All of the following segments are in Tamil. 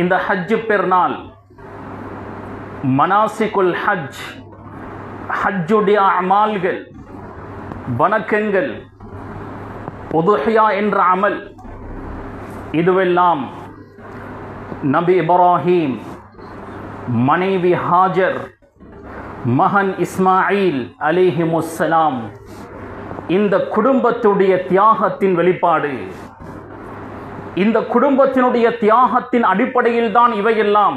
இந்த ஹஜ் பெருநாள் மனாசிகுல் ஹஜ், ஹஜ்ஜுடைய அமால்கள், வணக்கங்கள், உதுஹியா என்ற அமல், இதுவெல்லாம் நபி இப்ராஹீம், மனைவி ஹாஜர், மகன் இஸ்மாயில் அலைஹிமுஸ்ஸலாம் இந்த குடும்பத்துடைய தியாகத்தின் வெளிப்பாடு. இந்த குடும்பத்தினுடைய தியாகத்தின் அடிப்படையில் தான் இவையெல்லாம்.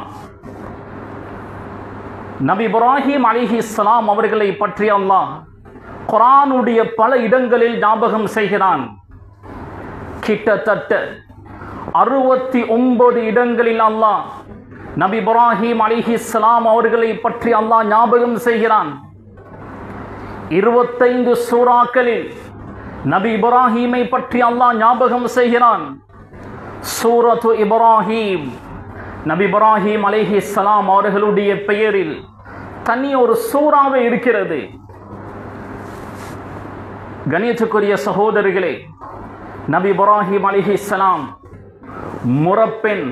நபி இப்ராஹீம் அலைஹிஸ்ஸலாம் அவர்களை பற்றி அல்லாஹ் குர்ஆனுடைய பல இடங்களில் ஞாபகம் செய்கிறான். கிட்டத்தட்ட 69 இடங்களில் அல்லாஹ் நபி இப்ராஹீம் அலைஹிஸ்ஸலாம் அவர்களை பற்றி அல்லாஹ் ஞாபகம் செய்கிறான். 25 சூறாக்களில் நபி இப்ராஹீமை பற்றி அல்லாஹ் ஞாபகம் செய்கிறான். சூரத்து இப்ராஹீம், நபி இப்ராஹீம் அலைஹிஸ்ஸலாம் அவர்களுடைய பெயரில் தனி ஒரு சூறாவே இருக்கிறது. கணியத்துக்குரிய சகோதரர்களே, நபி இப்ராஹீம் அலைஹிஸ்ஸலாம் முறப்பெண்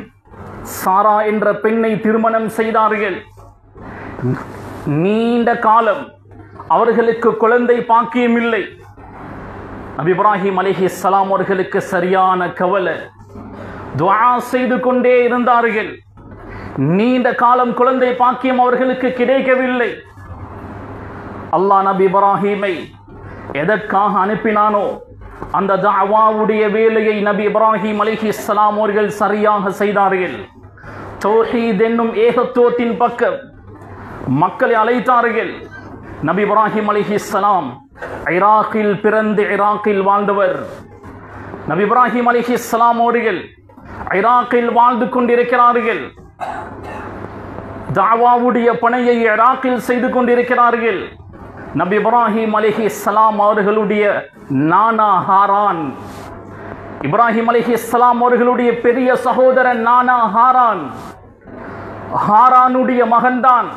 சாரா என்ற பெண்ணை திருமணம் செய்தார்கள். நீண்ட காலம் அவர்களுக்கு குழந்தை பாக்கியம் இல்லை. நபி இப்ராஹீம் அலைஹிஸ்ஸலாம் அவர்களுக்கு சரியான கவலை. துஆ செய்து கொண்டே இருந்தார்கள். நீண்ட காலம் குழந்தை பாக்கியம் அவர்களுக்கு கிடைக்கவில்லை. அல்லாஹ் நபி இப்ராஹீமை எதற்காக அனுப்பினானோ அந்த தஅவாவுடைய வேலையை நபி இப்ராஹீம் அலைஹிஸ்ஸலாம் அவர்கள் சரியாக செய்தார்கள். தௌஹீத் என்னும் ஏகத்துவத்தின் பக்கம் மக்களை அழைத்தார்கள். நபி இப்ராஹீம் அலைஹிஸ்ஸலாம் ஈராக்கில் பிறந்து ஈராக்கில் வாழ்ந்தவர். நபி இப்ராஹீம் அலைஹிஸ்ஸலாம் அவர்கள் ஈராக்கில் வாழ்ந்து கொண்டிருக்கிறார்கள். தஅவாவுடைய பணியை ஈராக்கில் செய்து கொண்டிருக்கிறார்கள். நபி இப்ராஹீம் அலைஹிஸ்ஸலாம் அவர்களுடைய நானா ஹாரான், இப்ராஹீம் அலைஹிஸ்ஸலாம் அவர்களுடைய பெரிய சகோதரன் நானா ஹாரான், ஹாரானுடைய மகன்தான்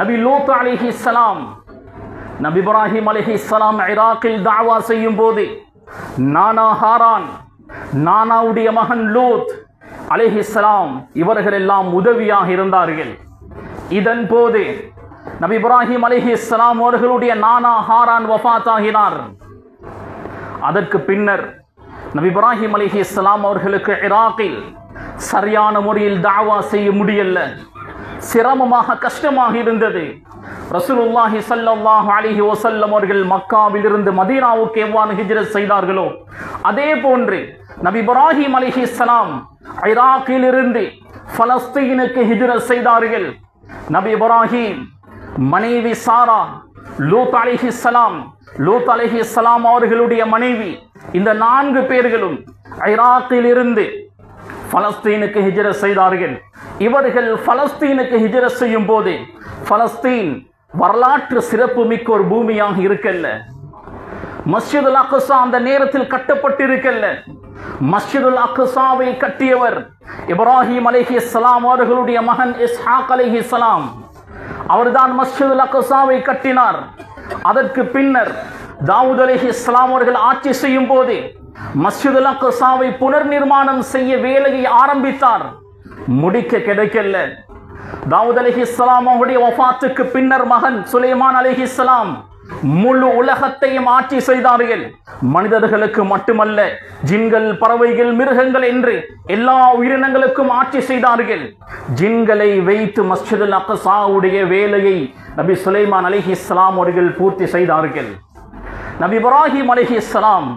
நபி லூத் அலைஹிஸ்ஸலாம். நபி இப்ராஹீம் அலைஹிஸ்ஸலாம் ஈராக்கில் தஅவா செய்யும் போது நானா ஹாரான், நானாவுடைய மகன் லூத் அலைஹிஸ்ஸலாம் இவர்கள் எல்லாம் உதவியாக இருந்தார்கள். இதன் போது நபி இப்ராஹீம் அலைஹிஸ்ஸலாம் அவர்களுடைய நானா ஹாரான் வஃபாத் ஆகினார். அதற்கு பின்னர் நபி இப்ராஹீம் அலைஹிஸ்ஸலாம் அவர்களுக்கு ஈராக்கில் சரியான முறையில் தஅவா செய்ய முடியல. சிரமமாக கஷ்டமாக இருந்தது. ரசூலுல்லாஹி ஸல்லல்லாஹு அலைஹி வஸல்லம் அவர்கள் மக்காவிலிருந்து மதீனாவுக்கு எவ்வாறு ஹிஜ்ரத் செய்தார்களோ அதே போன்று நபி இப்ராஹீம் அலைஹிஸ்ஸலாம் ஈராக்கிலிருந்து பலஸ்தீனுக்கு ஹிஜ்ரத் செய்தார்கள். நபி இப்ராஹீம், மனைவி சாரா, லூத் அலைஹிஸ்ஸலாம், லூத் அலைஹிஸ்ஸலாம் அவர்களுடைய மனைவி, இந்த 4 பேர்களும் ஈராக்கிலிருந்து பலஸ்தீனுக்கு ஹிஜ்ரத் செய்தார்கள். இவர்கள் பலஸ்தீனுக்கு ஹிஜ்ரத் செய்யும் போது பலஸ்தீன் வரலாற்று சிறப்பு மிக்க ஒரு பூமியாக இருக்கல்ல. மஸ்ஜிதுல் அக்ஸா அந்த நேரத்தில் கட்டப்பட்டிருக்கல்ல. மஸ்ஜிதுல் அக்ஸாவை கட்டியவர் இப்ராஹீம் அலைஹிஸ்ஸலாம் அவர்களுடைய மகன் இஸ்ஹாக் அலைஹிஸ்ஸலாம். அவர்தான் மஸ்ஜிதுல் அக்ஸாவை கட்டினார். அதற்கு பின்னர் தாவூத் அலைஹிஸ்ஸலாம் அவர்கள் ஆட்சி செய்யும் போது மஸ்ஜிதுல் அக்ஸாவை புனர் நிர்மாணம் செய்ய வேலையை ஆரம்பித்தார். முடிக்க கிடைக்கல. தாவூத் அலைஹிஸ்ஸலாம் அவருடைய வஃபாத்துக்கு பின்னர் மகன் சுலைமான் அலைஹிஸ்ஸலாம் முழு உலகத்தையும் ஆட்சி செய்தார்கள். மனிதர்களுக்கு மட்டுமல்ல, ஜின்கள், பறவைகள், மிருகங்கள் என்று எல்லா உயிரினங்களுக்கும் ஆட்சி செய்தார்கள். ஜின்களை வைத்து மஸ்ஜிதுல் அக்ஸாவுடைய வேலையை நபி சுலைமான் அலைஹிஸ்ஸலாம் அவர்கள் பூர்த்தி செய்தார்கள். நபி இப்ராஹீம் அலைஹிஸ்ஸலாம்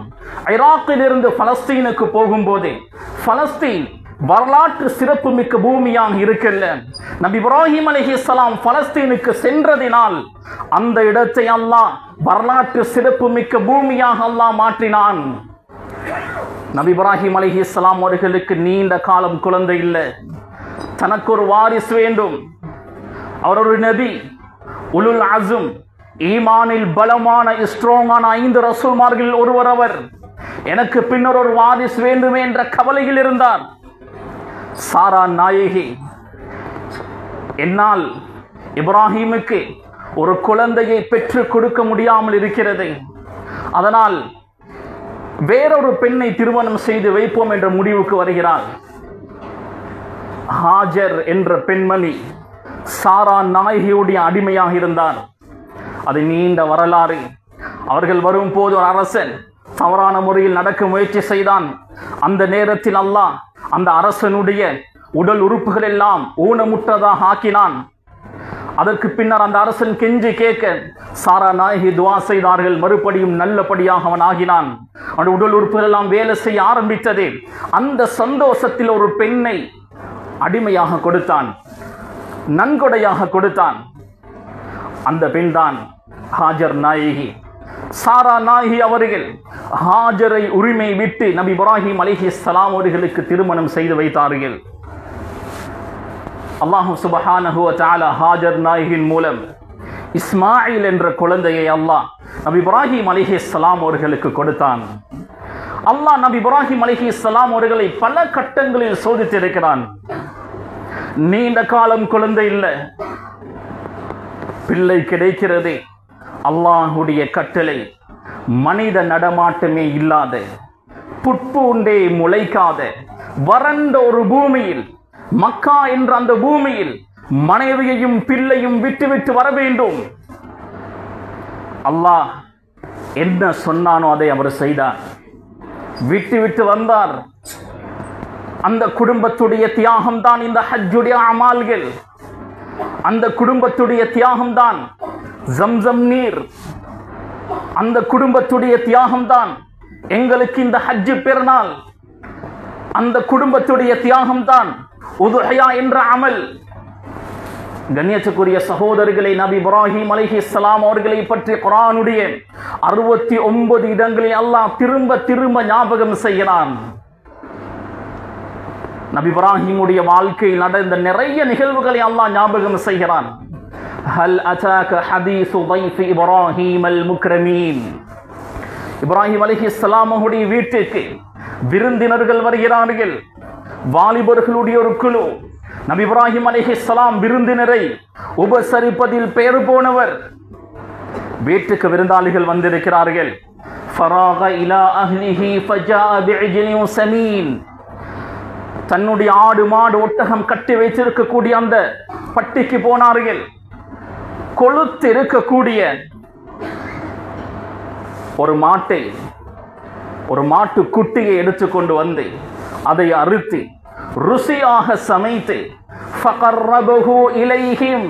ஈராக்கிலிருந்து பலஸ்தீனுக்கு போகும்போது பலஸ்தீன் வரலாற்று சிறப்பு மிக்க பூமியாக இருக்கல்ல. நபி இப்ராஹீம் அலைஹிஸ்ஸலாம் பலஸ்தீனுக்கு சென்றதினால் அந்த இடத்தை அல்லாஹ் வரலாற்று சிறப்பு மிக்க பூமியாக அல்லாஹ் மாற்றினான். நபி இப்ராஹீம் அலைஹிஸ்ஸலாம் அவர்களுக்கு நீண்ட காலம் குழந்தை இல்லை. தனக்கு ஒரு வாரிசு வேண்டும். அவர் ஒரு நபி, உலுல் அஸும், ஈமானில் பலமான ஸ்ட்ராங்கான 5 ரசூல்மார்களில் ஒருவர் அவர். எனக்கு பின்னர் ஒரு வாரிசு வேண்டுமே என்ற கவலையில் இருந்தார். சாரா நாயகி, என்னால் இப்ராஹீமுக்கு ஒரு குழந்தையை பெற்றுக் கொடுக்க முடியாமல் இருக்கிறது, அதனால் வேறொரு பெண்ணை திருமணம் செய்து வைப்போம் என்ற முடிவுக்கு வருகிறார். ஹாஜர் என்ற பெண்மணி சாரா நாயகியுடைய அடிமையாக இருந்தார். அது நீண்ட வரலாறு. அவர்கள் வரும்போது ஒரு அரசன் தவறான முறையில் நடக்க முயற்சி செய்தான். அந்த நேரத்தில் அல்லாஹ் அந்த அரசனுடைய உடல் உறுப்புகள் எல்லாம் ஊனமுற்றதாக ஆக்கினான். அதற்கு பின்னர் அந்த அரசன் கெஞ்சி கேட்க சாரா நாயகி துவா செய்தார்கள். மறுபடியும் நல்லபடியாக அவன் ஆகினான். அவனுடைய உடல் உறுப்புகள் எல்லாம் வேலை செய்ய ஆரம்பித்தது. அந்த சந்தோஷத்தில் ஒரு பெண்ணை அடிமையாக கொடுத்தான், நன்கொடையாக கொடுத்தான். அந்த பெண் தான் ஹாஜர் நாயகி. சாரா நாயகி அவர்கள் ஹாஜரை உரிமை விட்டு நபி இப்ராஹிம் அலைஹிஸ்ஸலாம் அவர்களுக்கு திருமணம் செய்து வைத்தார்கள். அல்லாஹ் சுப்ஹானஹு வ தஆலா ஹாஜர் நாயகியின் மூலம் இஸ்மாயில் என்ற குழந்தையை அல்லாஹ் நபி இப்ராஹிம் அலைஹிஸ்ஸலாம் அவர்களுக்கு கொடுத்தான். அல்லாஹ் நபி இப்ராஹிம் அலைஹிஸ்ஸலாம் அவர்களை பல கட்டங்களில் சோதித்திருக்கிறான். நீண்ட காலம் குழந்தை இல்லை, பிள்ளை கிடைக்கிறது. அல்லாஹுடைய கட்டளை. மனித நடமாட்டமே இல்லாத, புட்பூண்டே முளைக்காத வறண்ட ஒரு பூமியில், மக்கா என்ற அந்த பூமியில் மனைவியையும் பிள்ளையும் விட்டுவிட்டு வர வேண்டும். அல்லாஹ் என்ன சொன்னானோ அதை அவர் செய்தார். விட்டு வந்தார். அந்த குடும்பத்துடைய தியாகம் தான் இந்த ஹஜ்ஜுடைய அமால்கள். அந்த குடும்பத்துடைய தியாகம் தான் ஜம்சம் நீர். அந்த குடும்பத்துடைய தியாகம் தான் எங்களுக்கு இந்த ஹஜ்ஜு பெருநாள். அந்த குடும்பத்துடைய தியாகம் தான் உதுஹியா என்ற அமல். கண்ணியத்துக்குரிய சகோதரர்களை, நபி இப்ராஹிம் அலைஹிஸ்ஸலாம் அவர்களை பற்றி குர்ஆனுடைய 69 இடங்களில் அல்லாஹ் திரும்ப திரும்ப ஞாபகம் செய்கிறான். நபி இப்ராஹிமுடைய வாழ்க்கையில் நடந்த நிறைய நிகழ்வுகளை அல்லாஹ் ஞாபகம் செய்கிறான். ஹல் அதாக ஹதீஸு தைஃபி இப்ராஹிம் அல் முக்ரமீன். இப்ராஹிம் அலைஹிஸ்ஸலாம் அவருடைய வீட்டுக்கு விருந்தினர்கள் வருகிறார்கள். வாலிபர்களுடைய ஒரு குழு. நபி இப்ராஹிம் அலைஹிஸ்ஸலாம் விருந்தினரை உபசரிப்பதில் பெயர் போனவர். வீட்டுக்கு விருந்தாளிகள் வந்திருக்கிறார்கள். ஃபராக இலா அஹ்லிஹி ஃபஜாஅ பிஇஜ்லின் ஸமீன். தன்னுடைய ஆடு மாடு ஒட்டகம் கட்டி வைத்திருக்கக்கூடிய அந்த பட்டிக்கு போனார்கள். கொழுத்து இருக்கக்கூடிய ஒரு மாட்டை, ஒரு மாட்டு குட்டியை எடுத்துக்கொண்டு வந்து அதை அறுத்து ருசியாக சமைத்து ஃபகர்ரபஹு இலைஹிம்.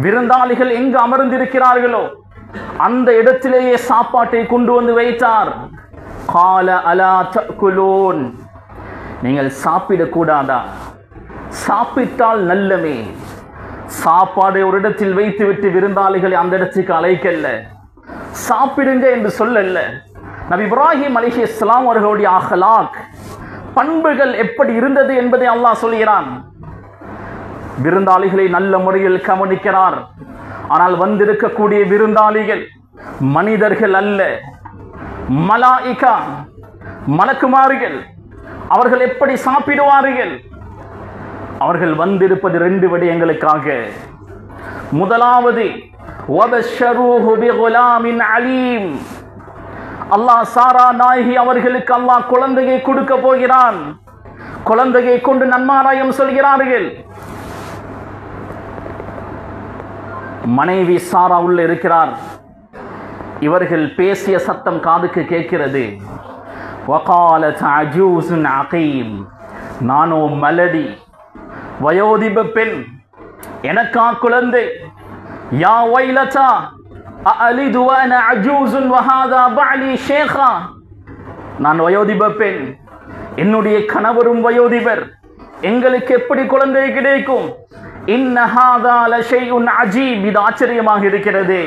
விருந்தாளிகள் எங்கு அமர்ந்திருக்கிறார்களோ அந்த இடத்திலேயே சாப்பாட்டை கொண்டு வந்து வைத்தார். கால அலா தஅகுலூன். நீங்கள் சாப்பிடக்கூடாதா? சாப்பிட்டால் நல்லமே. சாப்பாடை ஒரு இடத்தில் வைத்துவிட்டு விருந்தாளிகளை அந்த இடத்துக்கு அழைக்கல்ல, சாப்பிடுங்க என்று சொல்லல்ல. நபி இப்ராஹிம் அலைஹிஸ்ஸலாம் அவர்களுடைய அஹ்லாக், பண்புகள் எப்படி இருந்தது என்பதை அல்லாஹ் சொல்கிறான். விருந்தாளிகளை நல்ல முறையில் கவனிக்கிறார். ஆனால் வந்திருக்கக்கூடிய விருந்தாளிகள் மனிதர்கள் அல்ல, மலாயிகா, மலக்குமார்கள். அவர்கள் எப்படி சாப்பிடுவார்கள்? அவர்கள் வந்திருப்பது 2 விடயங்களுக்காக. முதலாவது, வபஷரூஹு பிகுலாமின் அலீம். அல்லாஹ் சாரா நாயகி அவர்களுக்கு அல்லாஹ் குழந்தையை கொடுக்க போகிறான். குழந்தையை கொண்டு நன்மாராயம் சொல்கிறார்கள். மனைவி சாரா உள்ள இருக்கிறார். இவர்கள் பேசிய சத்தம் காதுக்கு கேட்கிறது. வகாலத் அஜூஸுன் அகீம். நானோ மலடி, வயோதிப பெண், எனக்கா குழந்தை. யா வைலதா அலிது வஅனா அஜூஸுன் வஹாதா பஅலி ஷேഖா. நான் வயோதிப பெண், என்னுடைய கணவரும் வயோதிபர், எங்களுக்கு எப்படி குழந்தை கிடைக்கும்? இன்ன ஹாதா லஷைஉன் அஜீப். இது ஆச்சரியமாக இருக்கிறது.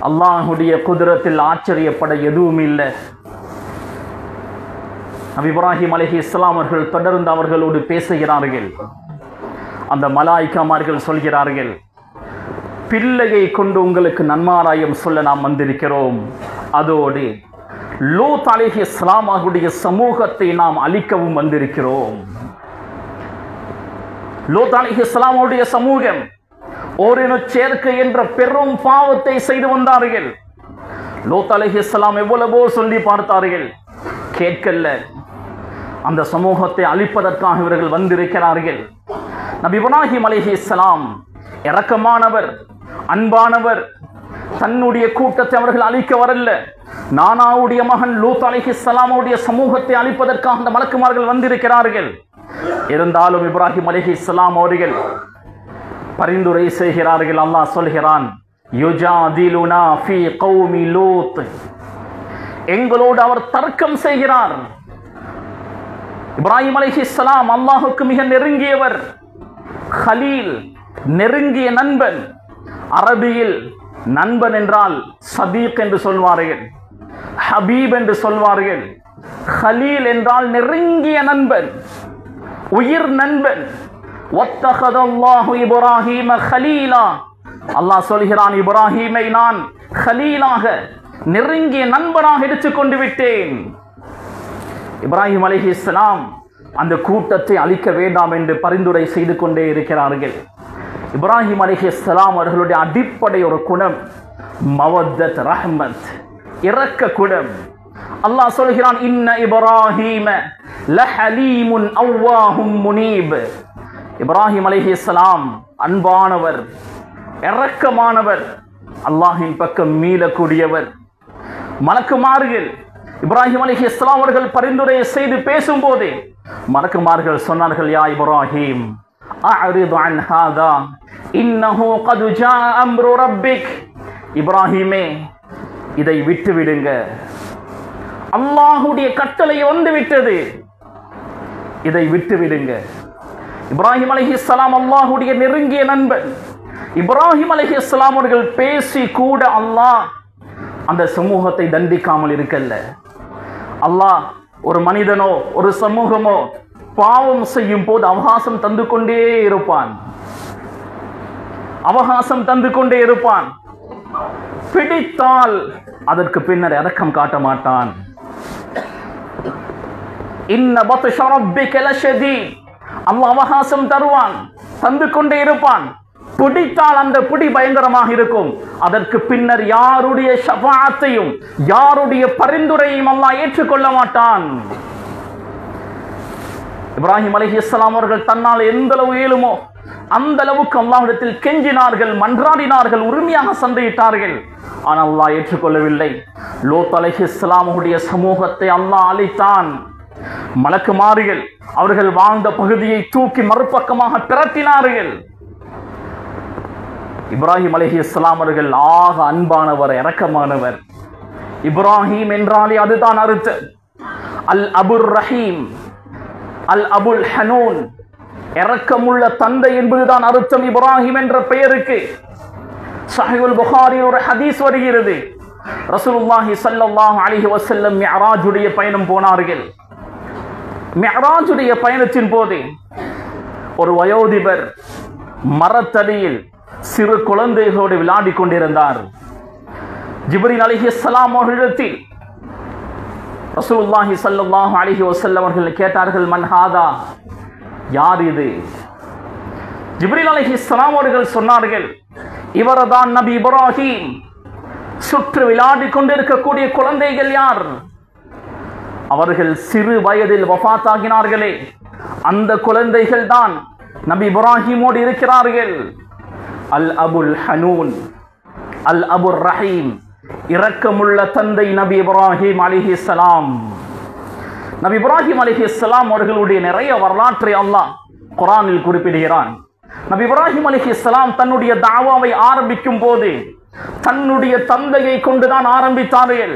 அல்லாஹ்வுடைய குதிரத்தில் ஆச்சரியப்பட எதுவும் இல்லை. நபி இப்ராஹிம் அலைஹிஸ்ஸலாம் அவர்கள் தொடர்ந்து அவர்களோடு பேசுகிறார்கள். அந்த மலாயிகாமார்கள் சொல்கிறார்கள், பிள்ளையை கொண்டு உங்களுக்கு நன்மாராயம் சொல்ல நாம் வந்திருக்கிறோம். அதோடு லூத் அலைஹிஸ்ஸலாம் அவருடைய சமூகத்தை நாம் அழிக்கவும் வந்திருக்கிறோம். லூத் அலைஹிஸ்ஸலாம் அவருடைய சமூகம் ஓரின சேர்க்கை என்ற பெரும் பாவத்தை செய்து வந்தார்கள். லூத் அலைஹிஸ்ஸலாம் எவ்வளவோ சொல்லி பார்த்தார்கள், கேட்கல. அந்த சமூகத்தை அழிப்பதற்காக இவர்கள் வந்திருக்கிறார்கள். நபி இப்ராஹிம் அலைஹிஸ்ஸலாம் இரக்கமானவர், அன்பானவர். தன்னுடைய கூட்டத்தை அவர்கள் அழிக்க வரல. நானாவுடைய மகன் லூத் அலைஹிஸ்ஸலாமுடைய சமூகத்தை அழிப்பதற்காக அந்த மலக்குமார்கள் வந்திருக்கிறார்கள். இருந்தாலும் இப்ராஹிம் அலைஹிஸ்ஸலாம் அவர்கள் பரிந்துரை செய்கிறார்கள். அல்லாஹ் சொல்கிறான், யுஜாதிலுனா ஃபீ கௌமி லூத், எங்களோடு அவர் தர்க்கம் செய்கிறார். இப்ராஹிம் அலைஹிஸ்ஸலாம் அல்லாஹுக்கு மிக நெருங்கியவர், கலீல், நெருங்கிய நண்பன். அரபியில் நண்பன் என்றால் சதீக் என்று சொல்வார்கள், ஹபீப் என்று சொல்வார்கள். கலீல் என்றால் நெருங்கிய நண்பன், உயிர் நண்பன். வத்தகதல்லாஹு இப்ராஹீம கலீலா, அல்லாஹ் சொல்கிறான், இப்ராஹீமை நான் கலீலாக, நெருங்கிய நண்பனாக எடுத்துக்கொண்டு விட்டேன். இப்ராஹிம் அலைஹிஸ்ஸலாம் அந்த கூட்டத்தை அழிக்க வேண்டாம் என்று பரிந்துரை செய்து கொண்டே இருக்கிறார்கள். இப்ராஹிம் அலைஹிஸ்ஸலாம் அவர்களுடைய அடிப்படை ஒரு குணம் மவத்தத், ரஹ்மத், இரக்க குணம். அல்லாஹ் சொல்கிறான், இன்ன இப்ராஹீம லஹலீமுன் அவ்வாஹும் முனீப். இப்ராஹிம் அலைஹிஸ்ஸலாம் அன்பானவர், இரக்கமானவர், அல்லாஹின் பக்கம் மீளக்கூடியவர். மலக்குமார்கள் இப்ராஹிம் அலைஹிஸ்ஸலாம் அவர்கள் பரிந்துரை செய்து பேசும்போது மலக்குமார்கள் சொன்னார்கள், யா இப்ராஹிம் அஅரிது அன் ஹாதா இன்னஹு கத் ஜாஅ அம்ரு ரப்பிக். இப்ராஹிமே, இதை விட்டு விடுங்க, அல்லாஹ்வுடைய கட்டளை வந்து விட்டது, இதை விட்டு விடுங்க. இப்ராஹிம் அலைஹிஸ்ஸலாம் அல்லாஹ்வுடைய நெருங்கிய நண்பன். இப்ராஹிம் அலைஹிஸ்ஸலாம் அவர்கள் பேசி கூட அல்லாஹ் அந்த சமூகத்தை தண்டிக்காமல் இருக்கல்ல. அல்லாஹ் ஒரு மனிதனோ ஒரு சமூகமோ பாவம் செய்யும் போது அவகாசம் தந்து கொண்டே இருப்பான், அவகாசம் தந்து கொண்டே இருப்பான். பிடித்தால் அதற்கு பின்னர் இரக்கம் காட்ட மாட்டான். இன்ன பத்ஷ ரப்பிக லஷதீத். அல்லாஹ் அவகாசம் தருவான், தந்து கொண்டே இருப்பான். பிடித்தால் அந்த பிடி பயங்கரமாக இருக்கும். அதற்கு பின்னர் யாருடைய ஷஃபாஅத்தையும் யாருடைய பரிந்துரையும் அல்லாஹ் ஏற்றுக்கொள்ள மாட்டான். இப்ராஹிம் அலைஹிஸ்ஸலாம் அவர்கள் தன்னால் எந்த அளவு இயலுமோ அந்த அளவுக்கு அல்லாஹ்விடத்தில் கெஞ்சினார்கள், மன்றாடினார்கள், உரிமையாக சண்டையிட்டார்கள். ஆனால் அல்லாஹ் ஏற்றுக்கொள்ளவில்லை. லூத் அலைஹிஸ்ஸலாமுடைய சமூகத்தை அல்லாஹ் அழித்தான். மலக்குமார்கள் அவர்கள் வாழ்ந்த பகுதியை தூக்கி மறுபக்கமாக பிரட்டினார்கள். இப்ராஹிம் அலைஹிஸ்ஸலாம் அவர்கள் ஆக அன்பானவர், இரக்கமானவர். இப்ராஹிம் என்றாலே அதுதான் அர்த்தம். அல் அபுர் ரஹீம், அல் அபுல் ஹனூன், இரக்கமுள்ள தந்தை என்பதுதான் அர்த்தம் இப்ராஹிம் என்ற பெயருக்கு. ஸஹீஹுல் புகாரியில் ஒரு ஹதீஸ் வருகிறது. ரசூலுல்லாஹி ஸல்லல்லாஹு அலைஹி வஸல்லம் மிஅராஜுடைய பயணம் போனார்கள். மிஅராஜுடைய பயணத்தின் போது ஒரு வயோதிபர் மரத்தடியில் சிறு குழந்தைகளோடு விளையாடி கொண்டிருந்தார். ஜிப்ரீல் அலைஹிஸ்ஸலாம் அவர்களிடத்தில் ரசூலுல்லாஹி ஸல்லல்லாஹு அலைஹி வஸல்லம் அவர்கள் கேட்டார்கள், மன் ஹாதா, யார் இது? ஜிப்ரீல் அலைஹிஸ்ஸலாம் அவர்கள் சொன்னார்கள், இவர்தான் நபி இப்ராஹிம். சுற்று விளையாடி கொண்டிருக்கக்கூடிய குழந்தைகள் யார்? அவர்கள் சிறு வயதில் வஃபாத்தாகினார்களே, அந்த குழந்தைகள் தான் நபி இப்ராஹிமோடு இருக்கிறார்கள். அல் அபுல் ஹனூன், அல் அபுர் ரஹீம், இரக்கமுள்ள தந்தை நபி இப்ராஹிம் அலைஹிஸ்ஸலாம். நபி இப்ராஹிம் அலைஹிஸ்ஸலாம் அவர்களுடைய நிறைய வரலாற்றை அல்லாஹ் குர்ஆனில் குறிப்பிடுகிறான். நபி இப்ராஹிம் அலைஹிஸ்ஸலாம் தன்னுடைய தாவாவை ஆரம்பிக்கும் போது தன்னுடைய தந்தையை கொண்டுதான் ஆரம்பித்தார்கள்.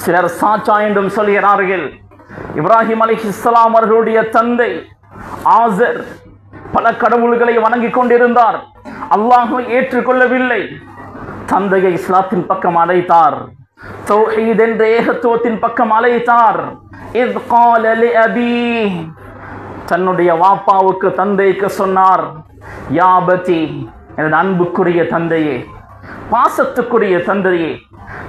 சிலர் சாச்சா என்றும் சொல்கிறார்கள். இப்ராஹிம் அலைஹிஸ்ஸலாம் அவர்களுடைய தந்தை ஆசர் பல கடவுள்களை வணங்கிக் கொண்டிருந்தார். அல்லாஹ்வை ஏற்றுக்கொள்ளவில்லை. தந்தையை இஸ்லாத்தின் பக்கம் அழைத்தார், தௌஹீத் என்ற ஏகத்துவத்தின் பக்கம் அழைத்தார். இத் கால லி அபீ, தன்னுடைய வாப்பாவுக்கு தந்தைக்கு சொன்னார், யா பதி, எனது அன்புக்குரிய தந்தையே, பாசத்துக்குரிய தந்தையே,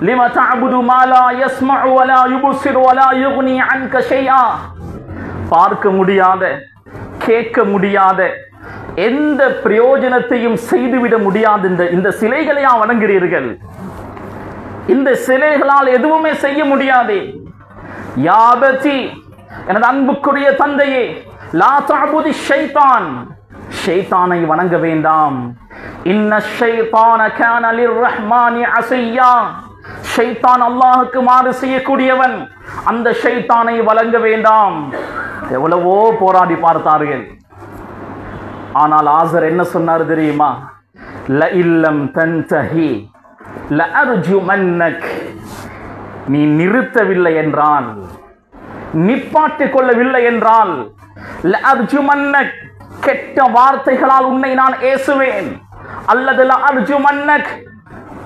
லிம தஅபுது மா லா யஸ்மஉ வ லா யுப்சிரு வ லா யுக்னி அன்க ஷைஆ. பார்க்க முடியாத, கேட்க முடியாத, எந்த பிரயோஜனத்தையும் செய்துவிட முடியாத இந்த சிலைகளையா வணங்குகிறீர்கள்? இந்த சிலைகளால் எதுவுமே செய்ய முடியாது. யா பதி, எனது அன்புக்குரிய தந்தையே, லா தஅபுதி ஷைத்தான், ஷைத்தானை வணங்க வேண்டாம். இன்ன ஷைத்தான கான லிர்ரஹ்மானி அஸியா, ஷைத்தான் அல்லாஹ்வுக்கு மாறு செய்யக்கூடியவன், அந்த ஷைத்தானை வணங்க வேண்டாம். எவ்வளவோ போராடி பார்த்தார்கள். ஆனால் ஆசர் என்ன சொன்னார் தெரியுமா? ல இல்லம் தன்தஹி ல அர்ஜுமன்னக், நீ நிறுத்தவில்லை என்றால், நிப்பாட்டிக் கொள்ளவில்லை என்றால், ல அர்ஜுமன்னக், கெட்ட வார்த்தைகளால் உன்னை நான் ஏசுவேன், அல்லது ல அர்ஜுமன்னக்,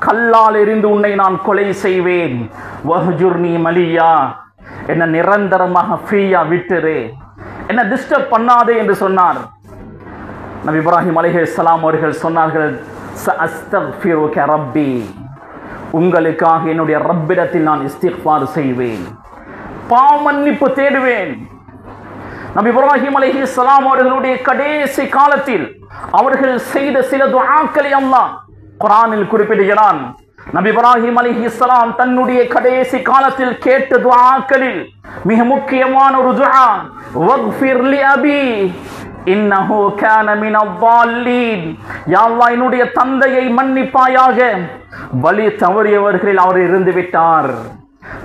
கல்லால் எறிந்து உன்னை நான் கொலை செய்வேன். வஹ்ஜுர்னி மலியா, என்ன நிரந்தரமாக ஃப்ரீயா விட்டுரு, என்ன டிஸ்டர்ப் பண்ணாதே என்று சொன்னார். நபி இப்ராஹிம் அலைஹிஸ்ஸலாம் அவர்கள் சொன்னார்கள், சஅஸ்தக்ஃபிருக ரப்பி, உங்களுக்காக என்னுடைய ரப்பிடத்தில் நான் இஸ்திக்ஃபார் செய்வேன், பாவ மன்னிப்பு தேடுவேன். நபி இப்ராஹிம் அலைஹிஸ்ஸலாம் அவர்களுடைய கடைசி காலத்தில் அவர்கள் செய்த சில துஆக்களை அல்லாஹ் குர்ஆனில் குறிப்பிடுகிறான். நபி இப்ராஹிம் அலைஹிஸ்ஸலாம் தன்னுடைய கடைசி காலத்தில் கேட்ட துஆக்களில் மிக முக்கியமான ஒரு துஆ, வக்ஃபிர் லி அபி இன்னஹு கான மினல் ضالீன், யா அல்லாஹ் என்னுடைய தந்தையை மன்னிப்பாயாக, வழி தவறியவர்களில் அவர் இருந்து விட்டார்.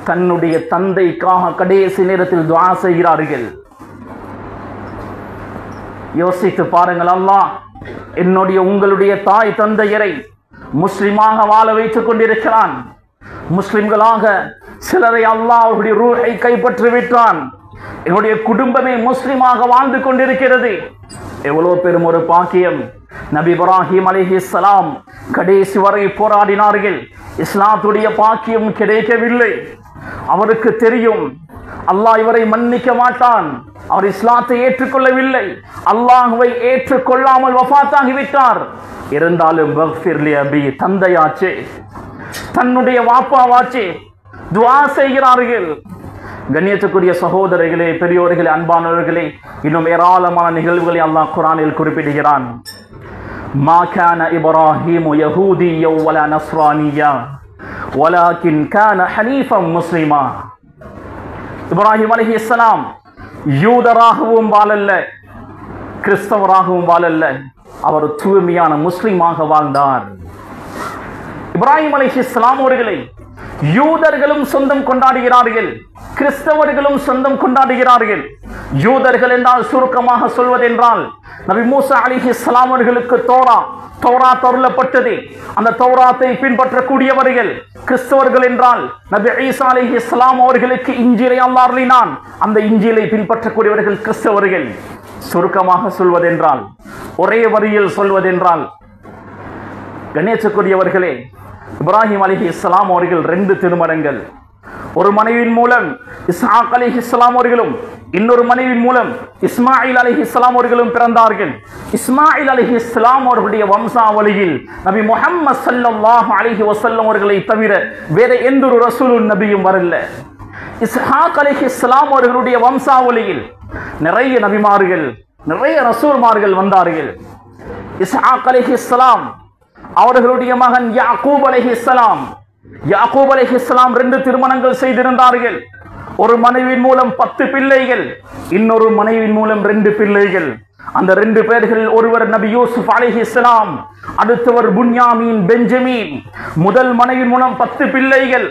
தன்னுடைய தந்தைக்காக கடைசி நேரத்தில் துஆ செய்கிறார்கள். யோசித்து பாருங்கள், அல்லாஹ் என்னுடைய உங்களுடைய தாய் தந்தையரை முஸ்லிமாக வாழ வைத்துக் கொண்டிருக்கிறான். முஸ்லிம்களாக சிலரை அல்லாஹ் அவருடைய ரூஹை கைப்பற்றி விட்டான். என்னுடைய குடும்பமே முஸ்லிமாக வாழ்ந்து கொண்டிருக்கிறது. எவ்வளவு பெரும் ஒரு பாக்கியம். நபி இப்ராஹிம் அலைஹிஸ்ஸலாம் கடைசி வரை போராடினார்கள். இஸ்லாத்துடைய பாக்கியம் கிடைக்கவில்லை. அவருக்கு தெரியும் அல்லாஹ் இவரை மன்னிக்க மாட்டான். அவர் இஸ்லாத்தை ஏற்றுக்கொள்ளவில்லை, அல்லாஹ்வை ஏற்றுக்கொள்ளாமல் வஃபாத்தாகிவிட்டார். இருந்தாலும் வக்ஃபிர் லி அபி, தந்தையாச்சே, தன்னுடைய வாப்பாவாச்சே, துஆ செய்கிறார்கள். கண்ணியத்துக்குரிய சகோதரர்களே, பெரியோர்களே, அன்பானவர்களே, இன்னும் ஏராளமான நிகழ்வுகளை அல்லாஹ் குர்ஆனில் குறிப்பிடுகிறான். மா கான இப்ராஹீமு யஹூதிய்யா வலா நஸ்ரானிய்யா வலாக்கின் கான ஹனீஃபன் முஸ்லிமா. இப்ராஹிம் அலைஹிஸ்ஸலாம் யூதராகவும் வாழல்ல, கிறிஸ்தவராகவும் வாழல்ல, அவர் தூய்மையான முஸ்லிமாக வாழ்ந்தார். இப்ராஹிம் அலைஹிஸ்ஸலாம் அவர்களை யூதர்களும் சொந்தம் கொண்டாடுகிறார்கள், கிறிஸ்தவர்களும் சொந்தம் கொண்டாடுகிறார்கள். யூதர்கள் என்றால் சுருக்கமாக சொல்வதென்றால் நபி மூசா அலைஹிஸ்ஸலாம் அவர்களுக்கு தௌராத் அருளப்பட்டது. அந்த தௌராத்தை பின்பற்றக்கூடியவர்கள். கிறிஸ்தவர்கள் என்றால் நபி ஈசா அலைஹிஸ்ஸலாம் அவர்களுக்கு இஞ்சிலை அல்லாஹ் அருளினான். அந்த இஞ்சிலை பின்பற்றக்கூடியவர்கள் கிறிஸ்தவர்கள். சுருக்கமாக சொல்வதென்றால், ஒரே வரியில் சொல்வதென்றால், கணேசக்குரியவர்களே, இப்ராஹிம் அலைஹிஸ்ஸலாம் அவர்கள் 2 திருமணங்கள். ஒரு மனைவியின் மூலம் இஸ்ஹாக் அலைஹிஸ்ஸலாம் அவர்களும், இன்னொரு மனைவியின் மூலம் இஸ்மாயில் அலைஹிஸ்ஸலாம் அவர்களும் பிறந்தார்கள். இஸ்மாயில் அலைஹிஸ்ஸலாம் அவர்களுடைய வம்சாவளியில் நபி முஹம்மது ஸல்லல்லாஹு அலைஹி வஸல்லம் அவர்களை தவிர வேற எந்த ஒரு ரசூலுன் நபியும் வரல. இஸ்ஹாக் அலைஹிஸ்ஸலாம் அவர்களுடைய வம்சாவளியில் நிறைய நபிமார்கள், நிறைய ரசூல்மார்கள் வந்தார்கள். இஸ்ஹாக் அலைஹிஸ்ஸலாம் அவர்களுடைய மகன் யாக்கூப் அலைஹிஸ்ஸலாம், யாக்கூப் அலைஹிஸ்ஸலாம் 2 திருமணங்கள் செய்திருந்தார்கள். ஒரு மனைவியின் மூலம் 10 பிள்ளைகள், இன்னொரு மனைவியின் மூலம் 2 பிள்ளைகள். அந்த 2 பேர்களில் ஒருவர் நபி யூசுப் அலைஹிஸ்ஸலாம், அடுத்தவர் புன்யாமீன், பெஞ்சமின். முதல் மனைவியின் மூலம் 10 பிள்ளைகள்.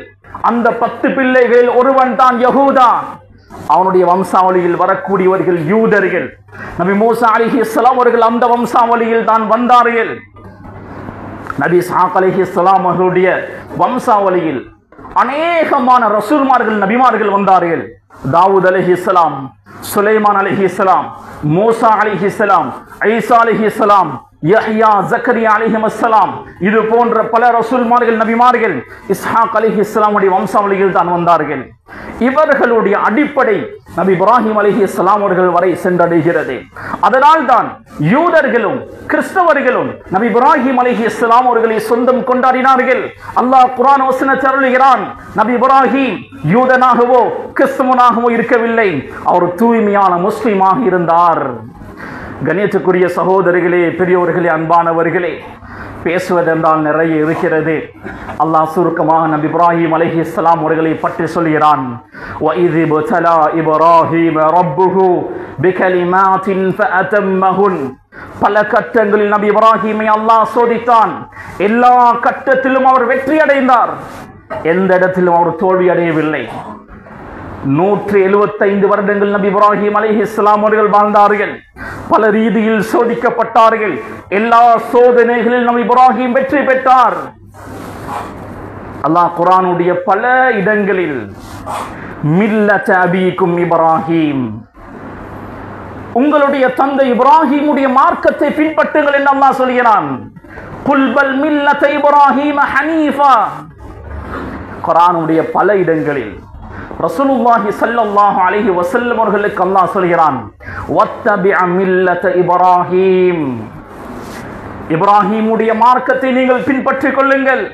அந்த 10 பிள்ளைகளில் ஒருவன் தான் யஹூதா. அவனுடைய வம்சாவளியில் வரக்கூடியவர்கள் யூதர்கள். நபி மூசா அலைஹிஸ்ஸலாம் அவர்கள் அந்த வம்சாவளியில் தான் வந்தார்கள். நபி இஸ்ஹாக் அலைஹிஸ்ஸலாம் அவர்களுடைய வம்சாவளியில் அநேகமான ரசூல்மார்கள், நபிமார்கள் வந்தார்கள். தாவூத் அலைஹிஸ்ஸலாம், சுலைமான் அலைஹிஸ்ஸலாம், மூசா அலைஹிஸ்ஸலாம், ஈசா அலைஹிஸ்ஸலாம், யஹ்யா, ஜக்கரியா அலைஹிஸ்ஸலாம், இது போன்ற பல ரசூல்மார்கள், நபிமார்கள் இஸ்ஹாக் அலைஹிஸ்ஸலாம் உடைய வம்சாவளியில் தான் வந்தார்கள். இவர்களுடைய அடிப்படை நபி இப்ராஹிம் அலைஹிஸ்ஸலாம் அவர்கள் வரை சென்றடைகிறது. அதனால் தான் யூதர்களும் கிறிஸ்தவர்களும் நபி இப்ராஹிம் அலைஹிஸ்ஸலாம் அவர்களை சொந்தம் கொண்டாடினார்கள். அல்லாஹ் குர்ஆன் வசனத்தில் அருளுகிறான், நபி இப்ராஹிம் யூதனாகவோ கிறிஸ்தவனாகவோ இருக்கவில்லை, அவர் தூய்மையான முஸ்லிமாக இருந்தார். கண்ணியத்துக்குரிய சகோதரிகளே, பெரியோர்களே, அன்பானவர்களே, பேசுவதென்றால் நிறைய இருக்கிறது. அல்லாஹ் சுருக்கமாக நபி இப்ராஹிம் அலைஹிஸ்ஸலாம் அவர்களை பற்றி சொல்கிறான். وَإِذِ ابْتَلَى إِبْرَاهِيمَ رَبُّهُ بِكَلِمَاتٍ فَأَتَمَّهُنَّ. பல கட்டங்களில் நபி இப்ராஹிமை அல்லாஹ் சோதித்தான். எல்லா கட்டத்திலும் அவர் வெற்றி அடைந்தார், எந்த இடத்திலும் அவர் தோல்வி அடையவில்லை. 175 வருடங்கள் நபி இப்ராஹிம் அலைஹிஸ்ஸலாம் அவர்கள் வாழ்ந்தார்கள். பல ரீதியில் சோதிக்கப்பட்டார்கள். எல்லா சோதனைகளில் நபி இப்ராஹிம் வெற்றி பெற்றார். அல்லாஹ் குர்ஆனுடைய பல இடங்களில் மில்லத அபீக்கும் இப்ராஹிம், உங்களுடைய தந்தை இப்ராஹிமுடைய மார்க்கத்தை பின்பற்றுங்கள் என்று அல்லாஹ் சொல்கிறான். குல் பல் மில்லத இப்ராஹிம ஹனீஃபா. குர்ஆனுடைய பல இடங்களில் ரசூலுல்லாஹி ஸல்லல்லாஹு அலைஹி வஸல்லம் அவர்களுக்கு அல்லாஹ் சொல்கிறான், வத்தபிஅ மில்லத இப்ராஹிம், இப்ராஹிமுடைய மார்க்கத்தை நீங்கள் பின்பற்றிக் கொள்ளுங்கள்.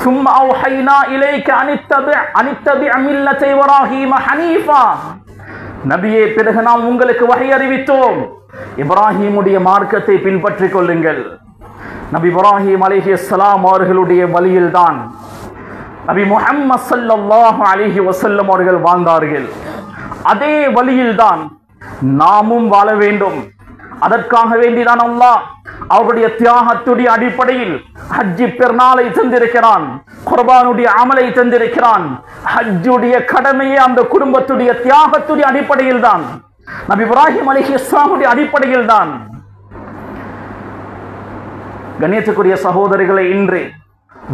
ثم أوحينا إليك أن اتبع ملة إبراهيم حنيفا. நபியே, பிறகு நாம் உங்களுக்கு வஹி அறிவித்தோம், இப்ராஹிமுடைய மார்க்கத்தை பின்பற்றிக் கொள்ளுங்கள். நபி இப்ராஹிம் அலைஹிஸ்ஸலாம் அவர்களுடைய வழியில்தான் நபி முஹம்மது ஸல்லல்லாஹு அலைஹி வஸல்லம் அவர்கள் வாழ்ந்தார்கள். அதே வழியில்தான் நாமும் வாழ வேண்டும். அதற்காக வேண்டிதான் அல்லாஹ் அவருடைய தியாகத்துடைய அடிப்படையில் ஹஜ்ஜி பெருநாளை தந்திருக்கிறான், குர்பானுடைய அமலை தந்திருக்கிறான். ஹஜ்ஜுடைய கடமையே அந்த குடும்பத்துடைய தியாகத்துடைய அடிப்படையில் தான், நபி இப்ராஹிம் அலைஹிஸ்ஸலாமுடைய அடிப்படையில் தான். கண்ணியத்துக்குரிய சகோதரிகளை, இன்று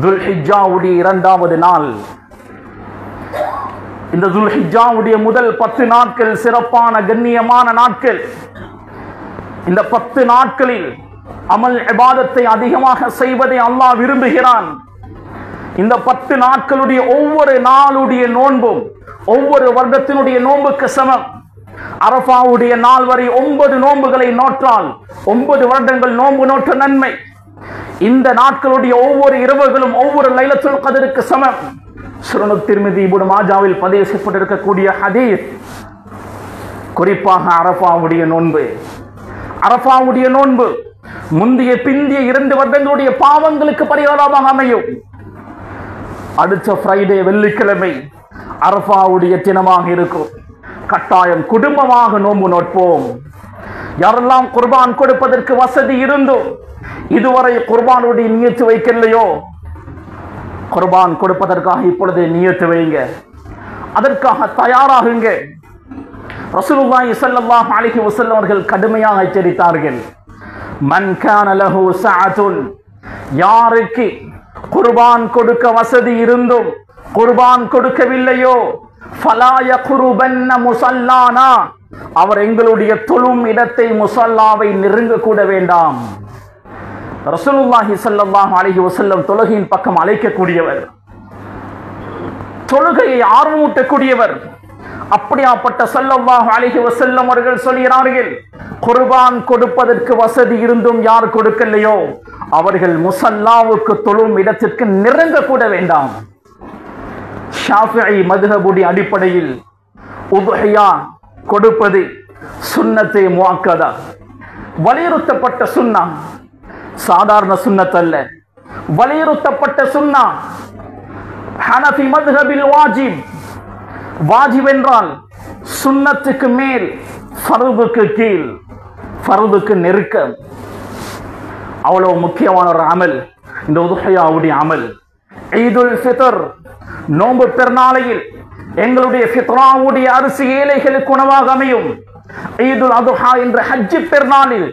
துல்ஹிஜ்ஜாவுடைய 2வது நாள். இந்த துல்ஹிஜ்ஜாவுடைய முதல் 10 நாட்கள் சிறப்பான கண்ணியமான நாட்கள். இந்த 10 நாட்களில் அமல் இபாதத்தை அதிகமாக செய்வதை அல்லாஹ் விரும்புகிறான். இந்த 10 நாட்களுடைய ஒவ்வொரு நாளுடைய நோன்பும் ஒவ்வொரு வருடத்தினுடைய நோன்புக்கு சமம். அரஃபாவுடைய நாள் வரை 9 நோன்புகளை நோற்றால் 9 வருடங்கள் நோன்பு நோற்ற நன்மை. இந்த நாட்களுடைய ஒவ்வொரு இரவுகளும் ஒவ்வொரு லைலத்துல் கத்ருக்கு சமம். சுனன் திர்மிதி, இப்னு மாஜாவில் பதிவு செய்யப்பட்டிருக்கக்கூடிய ஹதீஸ். குறிப்பாக அரஃபாவுடைய நோன்பு, அரஃபாவுடைய நோன்பு முந்தைய பிந்திய 2 வருடங்களுடைய பாவங்களுக்கு பரிகாரமாக அமையும். அடுத்த ஃப்ரைடே, வெள்ளிக்கிழமை அரஃபாவுடைய தினமாக இருக்கும். கட்டாயம் குடும்பமாக நோன்பு நோட்போம். யாரெல்லாம் குர்பான் கொடுப்பதற்கு வசதி இருந்தோ, இதுவரை குர்பானுடைய நியத்து வைக்கலையோ, குர்பான் கொடுப்பதற்காக இப்பொழுது நியத்து வைங்க, அதற்காக தயாராகுங்க. ரசூலுல்லாஹி ஸல்லல்லாஹு அலைஹி வஸல்லம் அவர்கள் கடுமையாக எச்சரித்தார்கள். மன் கான லஹு சஅத்துன், யாருக்கு குர்பான் கொடுக்க வசதி இருந்தும் குர்பான் கொடுக்கவில்லையோ, ஃபலா யக்ருபன்ன முஸல்லானா, அவர் எங்களுடைய தொழும் இடத்தை முஸல்லாவை நெருங்க கூட வேண்டாம். ரசூலுல்லாஹி ஸல்லல்லாஹு அலைஹி வஸல்லம் தொழுகையின் பக்கம் அழைக்கக்கூடியவர், தொழுகையை ஆர்வமூட்டக்கூடியவர். அப்படியாப்பட்ட ஸல்லல்லாஹு அலைஹி வஸல்லம் அவர்கள் சொல்கிறார்கள், குர்பான் கொடுப்பதற்கு வசதி இருந்தும் யார் கொடுக்கலையோ அவர்கள் முஸல்லாவுக்கு தொழும் இடத்திற்கு நெருங்க கூட வேண்டாம். ஷாஃபிஈ மத்ஹபுடைய அடிப்படையில் உதுஹியா கொடுப்பது சுன்னத்தே முஅக்கதா, வலியுறுத்தப்பட்ட சுன்னா, சாதாரண சுன்னத் அல்ல, வலியுறுத்தப்பட்ட சுன்னா. ஹனஃபி மத்ஹபில் வாஜிப், வாஜிப் என்றால் சுன்னத்துக்கு மேல், ஃபர்துக்கு கீழ், ஃபர்துக்கு நெருக்கம். அவ்வளவு முக்கியமான ஒரு அமல் இந்த உதுஹியாவுடைய அமல். ஈதுல் ஃபித்ர், நோன்பு பெருநாளையில் எங்களுடைய ஃபித்ராவுடைய அரிசி ஏழைகளுக்கு உணவாக அமையும். ஈதுல் அதுஹா என்ற ஹஜ்ஜி பெருநாளில்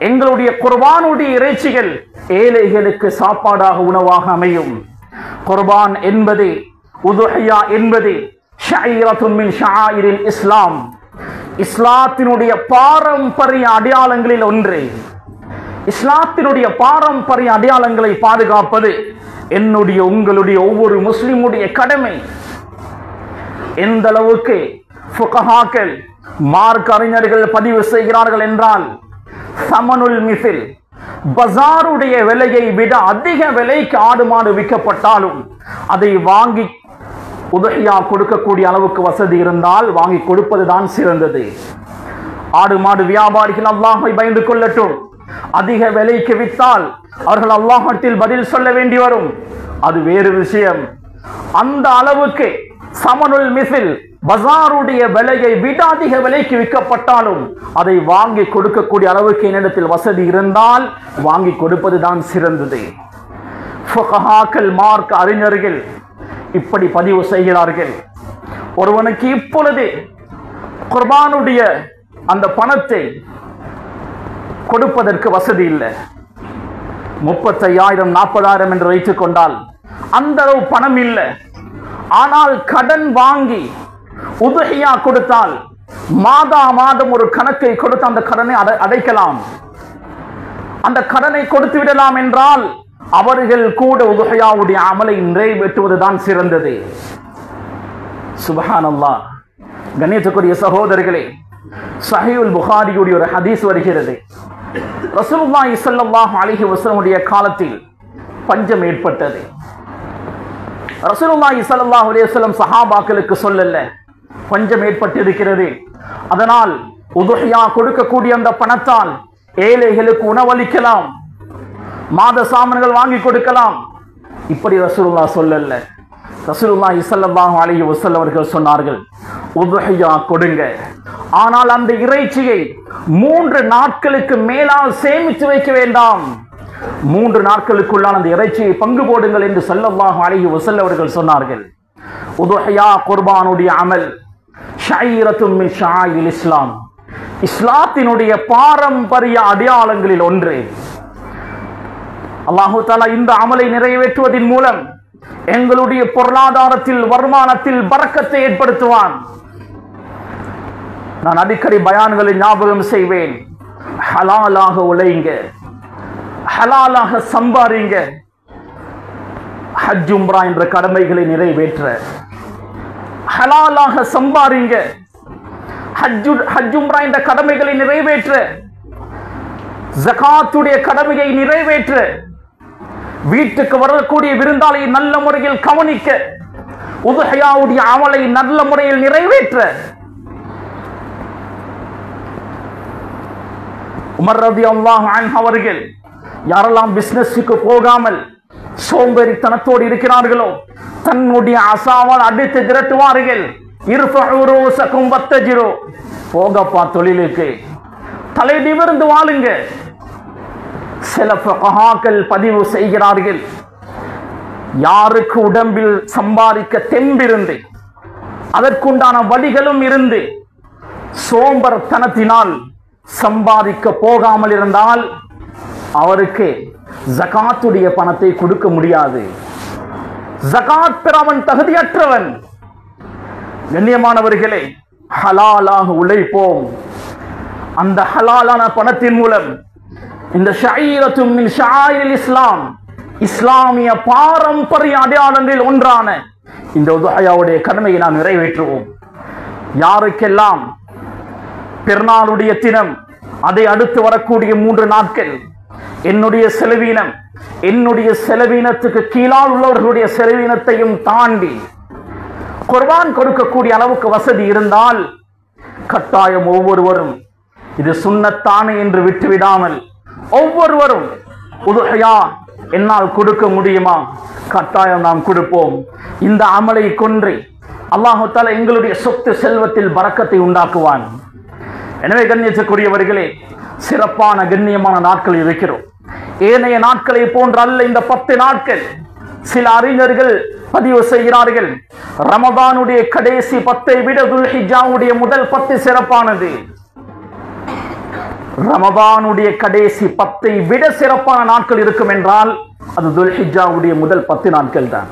எங்களுடைய குர்பானுடைய இறைச்சிகள் ஏழைகளுக்கு சாப்பாடாக உணவாக அமையும். குர்பான் என்பது, உதுஹியா என்பது ஷஈரத்துன் மின் ஷஆயிரில் இஸ்லாம், இஸ்லாத்தினுடைய பாரம்பரிய அடையாளங்களில் ஒன்று. இஸ்லாத்தினுடைய பாரம்பரிய அடையாளங்களை பாதுகாப்பது என்னுடைய உங்களுடைய ஒவ்வொரு முஸ்லிமுடைய கடமை. எந்த அளவுக்கு ஃபுகஹாக்கள், மார்க்க அறிஞர்கள் பதிவு செய்கிறார்கள் என்றால், சமனுல் மிசில், பஜாருடைய விலையை விட அதிக விலைக்கு ஆடு மாடு விற்கப்பட்டாலும் அதை வாங்கி உதுஹியா கொடுக்கக்கூடிய அளவுக்கு வசதி இருந்தால் வாங்கி கொடுப்பதுதான் சிறந்தது. ஆடு மாடு வியாபாரிகள் அல்லாஹ்வை பயந்து கொள்ளட்டும். அதிக விலைக்கு விற்றால் அவர்கள் அல்லாஹ்விடத்தில் பதில் சொல்ல வேண்டி வரும். அது வேறு விஷயம். அந்த அளவுக்கு சமனுல் மிசில் பஜாருடைய விலையை விட அதிக விலைக்கு விற்கப்பட்டாலும் அதை வாங்கி கொடுக்கக்கூடிய அளவுக்கு என்னிடத்தில் வசதி இருந்தால் வாங்கி கொடுப்பதுதான் சிறந்தது. ஃபுகஹாக்கள், மார்க்க அறிஞர்கள் இப்படி பதிவு செய்கிறார்கள். ஒருவனுக்கு இப்பொழுது குர்பானுடைய அந்த பணத்தை கொடுப்பதற்கு வசதி இல்லை. 35,000 40,000 என்று வைத்துக் கொண்டால் அந்த அளவு பணம் இல்லை. ஆனால் கடன் வாங்கி உதுஹியா கொடுத்தால் மாதா மாதம் ஒரு கணக்கை கொடுத்து அந்த கடனை அடைக்கலாம். அந்த கடனை கொடுத்து விடலாம் என்றால் அவர்கள் கூட உதுஹியாவுடைய அமலை நிறைவேற்றுவதுதான் சிறந்தது. சுப்ஹானல்லாஹ். கண்ணியத்துக்குரிய சகோதரர்களே, சஹீஹுல் புகாரியுடைய ஒரு ஹதீஸ் வருகிறது. ரசூலுல்லாஹி ஸல்லல்லாஹு அலைஹி வஸல்லம் காலத்தில் பஞ்சம் ஏற்பட்டது. ரசூலுல்லாஹி ஸல்லல்லாஹு அலைஹி வஸல்லம் சஹாபாக்களுக்கு சொல்லல, பஞ்சம் ஏற்பட்டிருக்கிறது, அதனால் உதுஹியா கொடுக்கக்கூடிய அந்த பணத்தால் ஏழைகளுக்கு உணவளிக்கலாம், மாத சாமான்கள் வாங்கி கொடுக்கலாம். இப்படி ரசூலுல்லாஹ் சொல்லல. ரசூலுல்லாஹி ஸல்லல்லாஹு அலைஹி வஸல்லம் அவர்கள் சொன்னார்கள், உதுஹியா கொடுங்க, ஆனால் அந்த இறைச்சியை 3 நாட்களுக்கு மேலால் சேமித்து வைக்க வேண்டாம். 3 நாட்களுக்குள்ளான அந்த இறைச்சியை பங்கு போடுங்கள் என்று ஸல்லல்லாஹு அலைஹி வஸல்லம் அவர்கள் சொன்னார்கள். உதுஹியா குர்பானுடைய அமல் ஷைரத்தும் மின் ஷாயில் இஸ்லாம், இஸ்லாத்தினுடைய பாரம்பரிய அடையாளங்களில் ஒன்று. அல்லாஹு தஆலா இந்த அமலை நிறைவேற்றுவதன் மூலம் எங்களுடைய பொருளாதாரத்தில், வருமானத்தில் பரக்கத்தை ஏற்படுத்துவான். நான் அடிக்கடி பயான்களை ஞாபகம் செய்வேன். ஹலாலாக உழைங்க, ஹலாலாக சம்பாதிங்க. ஹஜ் உம்ரா என்ற கடமைகளை நிறைவேற்ற ஹலாலாக சம்பாதிங்க. ஹஜ் உம்ரா என்ற கடமைகளை நிறைவேற்ற, ஜகாத்துடைய கடமையை நிறைவேற்ற, வீட்டுக்கு வரக்கூடிய விருந்தாளை நல்ல முறையில் கவனிக்க, உதுஹியாவுடைய அமலை நல்ல முறையில் நிறைவேற்ற. உமர் ரலியல்லாஹு அன்ஹு அவர்கள் யாரெல்லாம் பிசினஸுக்கு போகாமல் சோம்பேறித்தனத்தோடு இருக்கிறார்களோ தன்னுடைய அசாவால் அடித்து திரட்டுவார்கள். போகப்பா தொழிலுக்கு, தலை நிமிர்ந்து வாழுங்க. சில ஃபுகஹாக்கள் பதிவு செய்கிறார்கள், யாருக்கு உடம்பில் சம்பாதிக்க தெம்பிருந்து அதற்குண்டான வழிகளும் இருந்து சோம்பர்த்தனத்தினால் சம்பாதிக்க போகாமல் இருந்தால் அவருக்கு ஜகாத்துடைய பணத்தை கொடுக்க முடியாது. ஜகாத் பெறவன் தகுதியற்றவன். கண்ணியமானவர்களே, ஹலாலாக உழைப்போம். அந்த ஹலாலான பணத்தின் மூலம் இந்த ஷைரத்தும் மின் ஷாயில் இஸ்லாம், இஸ்லாமிய பாரம்பரிய அடையாளங்களில் ஒன்றான இந்த உதுஹியாவுடைய கடமையை நாம் நிறைவேற்றுவோம். யாருக்கெல்லாம் பெருநாளுடைய தினம், அதை அடுத்து வரக்கூடிய 3 நாட்கள் என்னுடைய செலவீனம், என்னுடைய செலவீனத்துக்கு கீழால் உள்ளவர்களுடைய செலவீனத்தையும் தாண்டி குர்பான் கொடுக்கக்கூடிய அளவுக்கு வசதி இருந்தால் கட்டாயம் ஒவ்வொருவரும் இது சுன்னத்தானே என்று விட்டுவிடாமல் ஒவ்வொருவரும் உதுஹியா என்னால் கொடுக்க முடியுமா, கட்டாயம் நாம் கொடுப்போம். இந்த அமலை கொன்று அல்லாஹ் தஆலா எங்களுடைய சொத்து செல்வத்தில் பரக்கத்தை உண்டாக்குவான். எனவே கண்ணியத்துக்குரியவர்களே, சிறப்பான கண்ணியமான நாட்கள் இருக்கிறோம். ஏனைய நாட்களை போன்ற அல்ல இந்த 10 நாட்கள். சில அறிஞர்கள் பதிவு செய்கிறார்கள், ரமதானுடைய கடைசி 10 விட துல்ஹிஜ்ஜாவுடைய முதல் 10 சிறப்பானது. ரமதானுடைய கடைசி 10 விட சிறப்பான நாட்கள் இருக்கும் என்றால் அது துல்ஹிஜ்ஜாவுடைய முதல் 10 நாட்கள் தான்.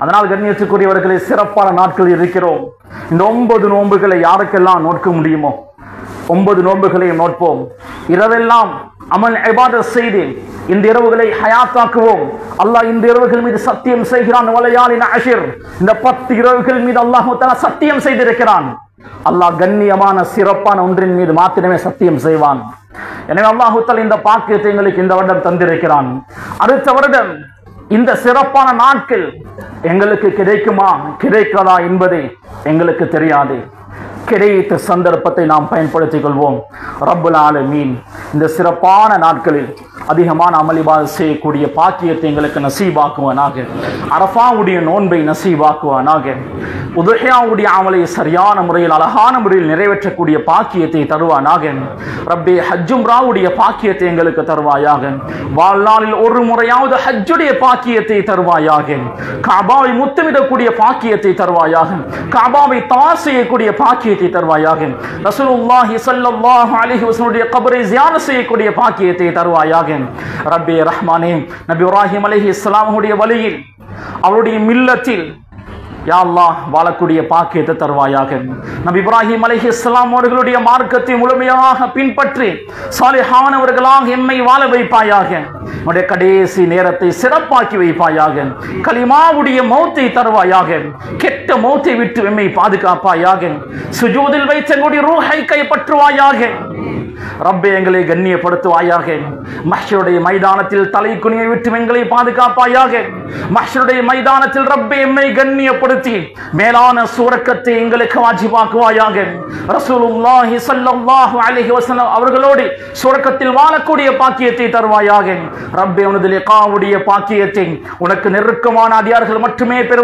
அதனால் கண்ணியத்துக்குரியவர்களே, சிறப்பான நாட்கள் இருக்கிறோம். இந்த 9 நோன்புகளை யாருக்கெல்லாம் நோக்க முடியுமோ 9 நோன்புகளையும் நோட்போம். இரவெல்லாம் அமல் இபாதத் செய்து இந்த இரவுகளை ஹயாத்தாக்குவோம். அல்லாஹ் இந்த இரவுகள் மீது சத்தியம் செய்கிறான். வலையாலின் அஷிர், இந்த 10 இரவுகள் மீது அல்லாஹ் தஆலா சத்தியம் செய்திருக்கிறான். அல்லாஹ் கண்ணியமான சிறப்பான ஒன்றின் மீது மாத்திரமே சத்தியம் செய்வான். எனவே அல்லாஹ் தஆலா இந்த பாக்கியத்தை எங்களுக்கு இந்த வருடம் தந்திருக்கிறான். அடுத்த வருடம் இந்த சிறப்பான நாட்கள் எங்களுக்கு கிடைக்குமா கிடைக்காதா என்பது எங்களுக்கு தெரியாது. கிடைத்த சந்தர்ப்பத்தை நாம் பயன்படுத்திக் கொள்வோம். ரப்புல் ஆலமீன் இந்த சிறப்பான நாட்களில் அதிகமான அமளிபாத் செய்யக்கூடிய பாக்கியத்தை எங்களுக்கு நசீபாக்குவானாக. அரஃபாவுடைய நோன்பை நசீபாக்குவானாக. உதுஹியாவுடைய அமலை சரியான முறையில் அழகான முறையில் நிறைவேற்றக்கூடிய பாக்கியத்தை தருவானாக. ரப்பே ஹஜ் உம்ராவுடைய பாக்கியத்தை எங்களுக்கு தருவாயாக. வாழ்நாளில் ஒரு முறையாவது ஹஜ்ஜுடைய பாக்கியத்தை தருவாயாக. காபாவை முத்தமிடக்கூடிய பாக்கியத்தை தருவாயாக. காபாவை தவாஃப் செய்யக்கூடிய பாக்கியத்தை தருவாயாக. ரசூலுல்லாஹி ஸல்லல்லாஹு அலைஹி வஸல்லம் கபரை ஜியாரத் செய்யக்கூடிய பாக்கியத்தை தருவாயாக. ரப்பே ரஹ்மானே, நபி இப்ராஹிம் அலைஹிஸ்ஸலாம் உடைய வழியில் அவருடைய மில்லத்தில் யா அல்லாஹ் வாழக்கூடிய பாக்கியத்தை தருவாயாக. நபி இப்ராஹிம் அலைஹிஸ்ஸலாம் அவர்களுடைய மார்க்கத்தை முழுமையாக பின்பற்றி சாலிஹானவர்களாக எம்மை வாழ வைப்பாயாக. நம்முடைய கடைசி நேரத்தை சிறப்பாக்கி வைப்பாயாக. கலிமாவுடைய மௌத்தை தருவாயாக. கெட்ட மௌத்தை விட்டு எம்மை பாதுகாப்பாயாக. சுஜூதில் வைத்து எங்களுடைய ரூஹை கைப்பற்றுவாயாக. ரப்பே எங்களை கண்ணியப்படுத்துவாயாக. மஹ்ஷருடைய மைதானத்தில் தலை குனியை விட்டு எங்களை பாதுகாப்பாயாக. மஹ்ஷருடைய மைதானத்தில் ரப்பே எம்மை கண்ணியப்படுத்தி மேலான சுவர்க்கத்தை எங்களுக்கு வாஜிபாக்குவாயாக. ரசூலுல்லாஹி ஸல்லல்லாஹு அலைஹி வஸல்லம் அவர்களோடு சுவர்க்கத்தில் வாழக்கூடிய பாக்கியத்தை தருவாயாக. ரப்பே உனது லிகாவுடைய பாக்கியத்தை உனக்கு நெருக்கமான அடியார்கள் மட்டுமே பெறுவார்கள்.